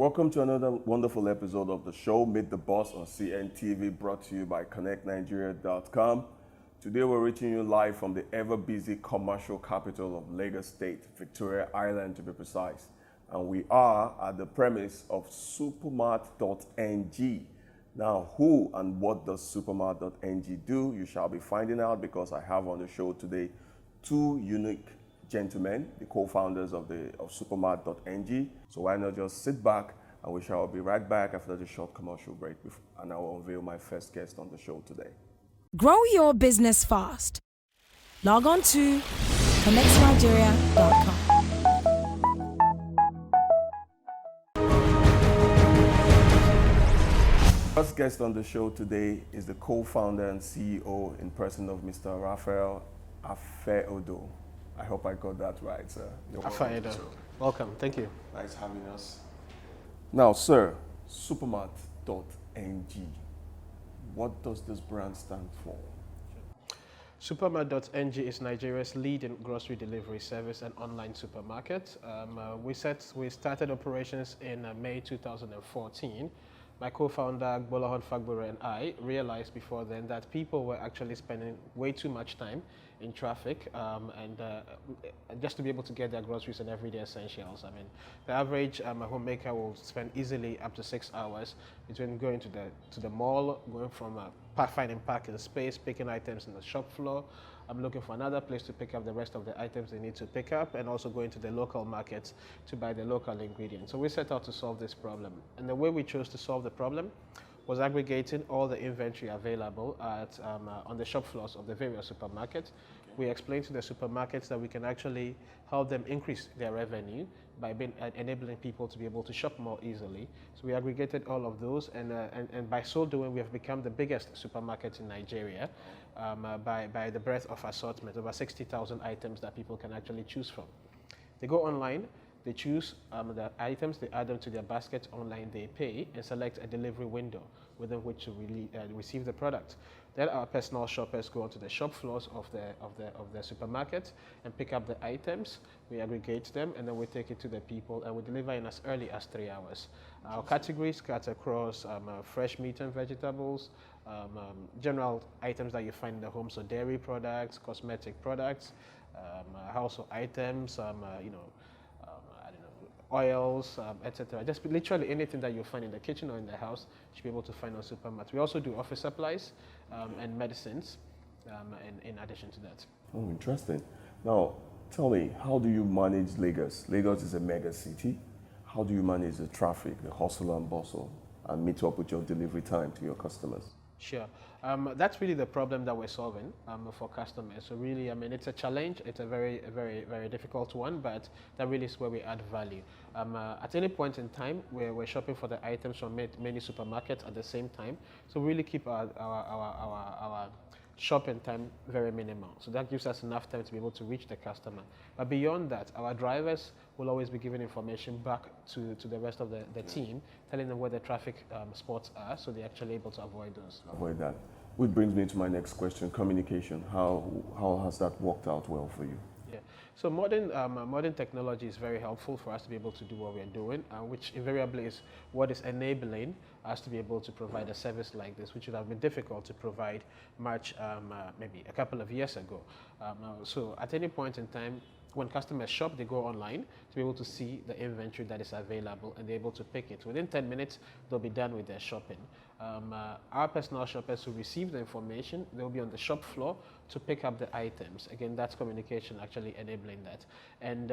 Welcome to another wonderful episode of the show, Meet the Boss on CNTV, brought to you by Connectnigeria.com. Today we're reaching you live from the ever-busy commercial capital of Lagos State, Victoria Island to be precise. And we are at the premise of SUPERMART.ng. Now, who and what does SUPERMART.ng do? You shall be finding out because I have on the show today two unique gentlemen, the co-founders of SUPERMART.ng. So why not just sit back and we shall be right back after the short commercial break and I will unveil my first guest on the show today. Grow your business fast. Log on to Connectnigeria.com. First guest on the show today is the co-founder and CEO in person of Mr. Raphael Afeador. I hope I got that right, sir. Afeador. Welcome, thank you. Nice having us. Now, sir, SUPERMART.ng. What does this brand stand for? SUPERMART.ng is Nigeria's leading grocery delivery service and online supermarket. We started operations in May 2014. My co-founder, Gbolahan Fagbure, and I realized before then that people were actually spending way too much time in traffic and just to be able to get their groceries and everyday essentials. I mean, the average homemaker will spend easily up to 6 hours between going to the mall, going from finding parking space, picking items in the shop floor. I'm looking for another place to pick up the rest of the items they need to pick up, and also going to the local markets to buy the local ingredients. So we set out to solve this problem. And the way we chose to solve the problem was aggregating all the inventory available on the shop floors of the various supermarkets. We explained to the supermarkets that we can actually help them increase their revenue by enabling people to be able to shop more easily. So we aggregated all of those, and by so doing, we have become the biggest supermarket in Nigeria by the breadth of assortment, over 60,000 items that people can actually choose from. They go online, they choose the items, they add them to their basket online, they pay, and select a delivery window within which to really receive the product. Then our personal shoppers go onto the shop floors of the supermarket and pick up the items. We aggregate them, and then we take it to the people, and we deliver in as early as 3 hours. Our categories cut across fresh meat and vegetables, general items that you find in the home, so dairy products, cosmetic products, household items, oils, etc. Just literally anything that you find in the kitchen or in the house, you should be able to find on SUPERMART. We also do office supplies and medicines in addition to that. Oh, interesting. Now, tell me, how do you manage Lagos? Lagos is a mega city. How do you manage the traffic, the hustle and bustle, and meet up with your delivery time to your customers? Sure. That's really the problem that we're solving for customers. So really, I mean, it's a challenge. It's a very, very, very difficult one, but that really is where we add value. At any point in time, we're shopping for the items from many supermarkets at the same time. So we really keep our shopping time very minimal. So that gives us enough time to be able to reach the customer. But beyond that, our drivers will always be giving information back to the rest of the team, telling them where the traffic spots are, so they're actually able to avoid those. Avoid that. Which brings me to my next question, communication. How has that worked out well for you? Yeah. So modern technology is very helpful for us to be able to do what we're doing, which invariably is what is enabling us to be able to provide a service like this, which would have been difficult to provide maybe a couple of years ago. So at any point in time, when customers shop, they go online to be able to see the inventory that is available, and they're able to pick it. Within 10 minutes, they'll be done with their shopping. Our personal shoppers who receive the information, they'll be on the shop floor to pick up the items. Again, that's communication actually enabling that. And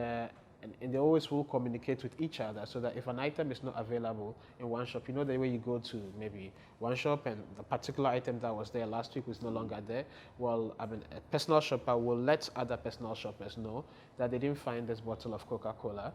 they always will communicate with each other, so that if an item is not available in one shop, you know the way you go to maybe one shop and the particular item that was there last week was no longer there. Well, I mean, a personal shopper will let other personal shoppers know that they didn't find this bottle of Coca-Cola,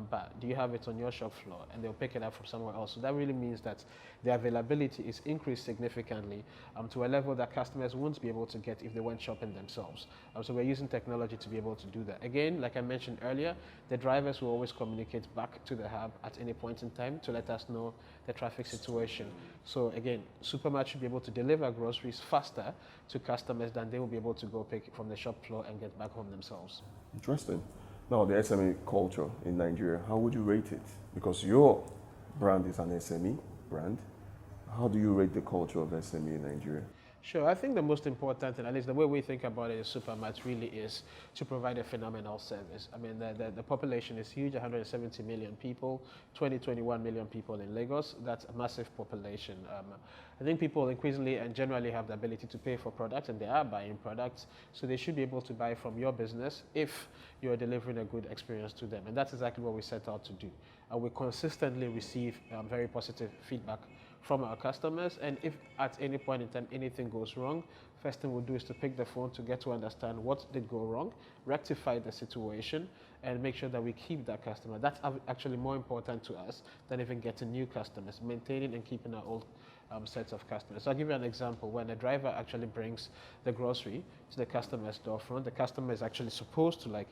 but do you have it on your shop floor? And they'll pick it up from somewhere else. So that really means that the availability is increased significantly to a level that customers won't be able to get if they went shopping themselves. So we're using technology to be able to do that. Again, like I mentioned earlier, the drivers will always communicate back to the hub at any point in time to let us know the traffic situation. So again, SUPERMART should be able to deliver groceries faster to customers than they will be able to go pick from the shop floor and get back home themselves. Interesting. Now, the SME culture in Nigeria, how would you rate it? Because you're brand is an SME brand. How do you rate the culture of SME in Nigeria? Sure, I think the most important thing, at least the way we think about it in Supermart, really is to provide a phenomenal service. I mean, the population is huge, 170 million people, 21 million people in Lagos. That's a massive population. I think people increasingly and generally have the ability to pay for products, and they are buying products, so they should be able to buy from your business if you're delivering a good experience to them. And that's exactly what we set out to do. And we consistently receive very positive feedback from our customers, and if at any point in time anything goes wrong, first thing we'll do is to pick the phone to get to understand what did go wrong, rectify the situation, and make sure that we keep that customer. That's actually more important to us than even getting new customers, maintaining and keeping our old sets of customers. So I'll give you an example. When a driver actually brings the grocery to the customer's storefront, the customer is actually supposed to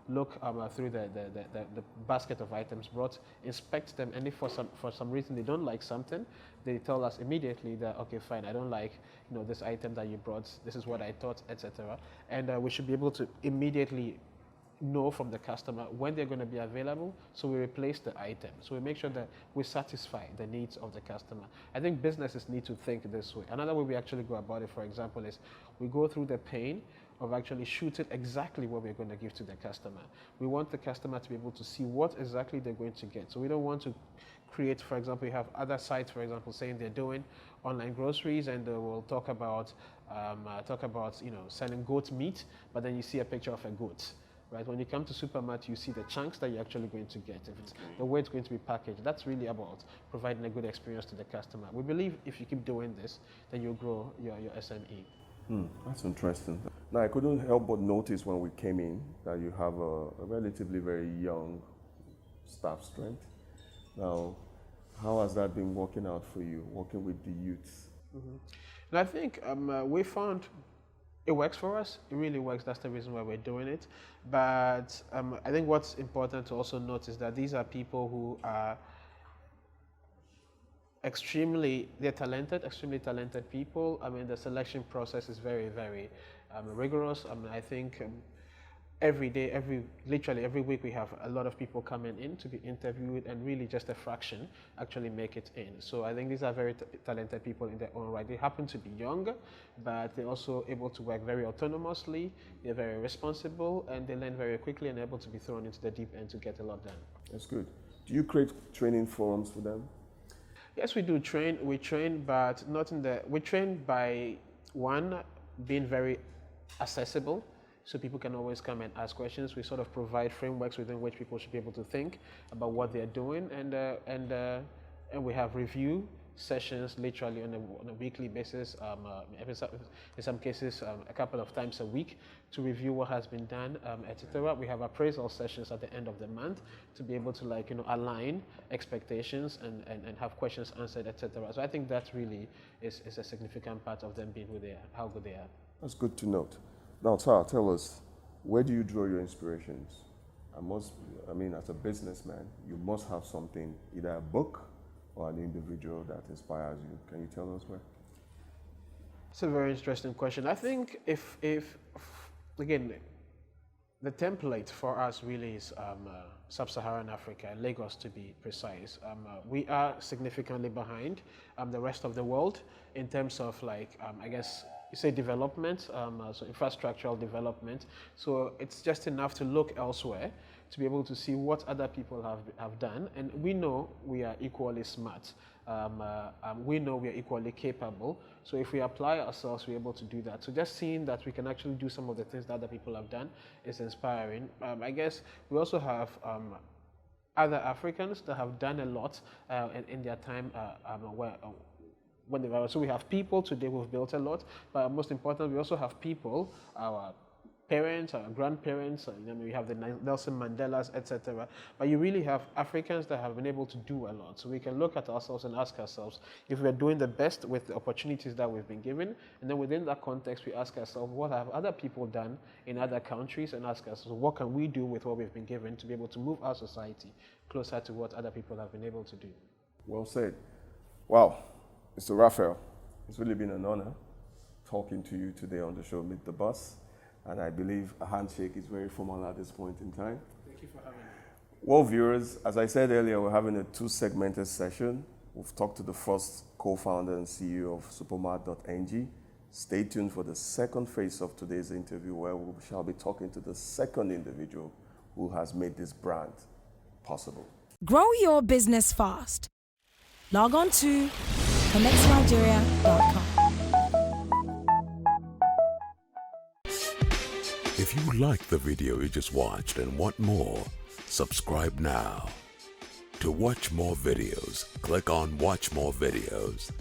look through the basket of items brought, inspect them, and if for some reason they don't like something, they tell us immediately that, okay, fine, I don't like this item that you brought, this is what I thought, etc. And we should be able to immediately know from the customer when they're going to be available, so we replace the item. So we make sure that we satisfy the needs of the customer. I think businesses need to think this way. Another way we actually go about it, for example, is we go through the pain of actually shooting exactly what we're going to give to the customer. We want the customer to be able to see what exactly they're going to get. So we don't want to create, for example, you have other sites, for example, saying they're doing online groceries, and they will talk about selling goat meat, but then you see a picture of a goat. Right? When you come to Supermart, you see the chunks that you're actually going to get. If it's the way it's going to be packaged, that's really about providing a good experience to the customer. We believe if you keep doing this, then you'll grow your SME. That's interesting. Now, I couldn't help but notice when we came in that you have a relatively very young staff strength. Now, how has that been working out for you, working with the youths? And I think we found it works for us. It really works. That's the reason why we're doing it. But I think what's important to also note is that these are people who are extremely talented people. I mean, the selection process is very, very rigorous. I mean, I think every day, literally every week, we have a lot of people coming in to be interviewed, and really just a fraction actually make it in. So I think these are very talented people in their own right. They happen to be young, but they're also able to work very autonomously. They're very responsible, and they learn very quickly and able to be thrown into the deep end to get a lot done. That's good. Do you create training forums for them? Yes, we do train. We train, but not in the. We train by one being very accessible, so people can always come and ask questions. We sort of provide frameworks within which people should be able to think about what they're doing, and we have review sessions literally on a weekly basis, in some cases a couple of times a week, to review what has been done, etc. We have appraisal sessions at the end of the month to be able to align expectations and have questions answered, etc. So I think that really is a significant part of them being who they are, how good they are. That's good to note. Now, tell us, where do you draw your inspirations? As a businessman, you must have something, either a book or an individual that inspires you. Can you tell us where? It's a very interesting question. I think if again, the template for us really is Sub-Saharan Africa, Lagos to be precise. We are significantly behind the rest of the world in terms of development, so infrastructural development. So it's just enough to look elsewhere to be able to see what other people have done, and we know we are equally smart. We know we are equally capable. So if we apply ourselves, we're able to do that. So just seeing that we can actually do some of the things that other people have done is inspiring. I guess we also have other Africans that have done a lot in their time so we have people today who've built a lot, but most important, we also have people, our parents, our grandparents, we have the Nelson Mandelas, etc. But you really have Africans that have been able to do a lot. So we can look at ourselves and ask ourselves if we're doing the best with the opportunities that we've been given, and then within that context, we ask ourselves, what have other people done in other countries, and ask ourselves, what can we do with what we've been given to be able to move our society closer to what other people have been able to do. Well said. Wow, Mr. Raphael, it's really been an honor talking to you today on the show, Meet the Boss. And I believe a handshake is very formal at this point in time. Thank you for having me. Well, viewers, as I said earlier, we're having a two-segmented session. We've talked to the first co-founder and CEO of SUPERMART.ng. Stay tuned for the second phase of today's interview, where we shall be talking to the second individual who has made this brand possible. Grow your business fast. Log on to Connectnigeria.com. If you like the video you just watched and want more, subscribe now. To watch more videos, click on Watch More Videos.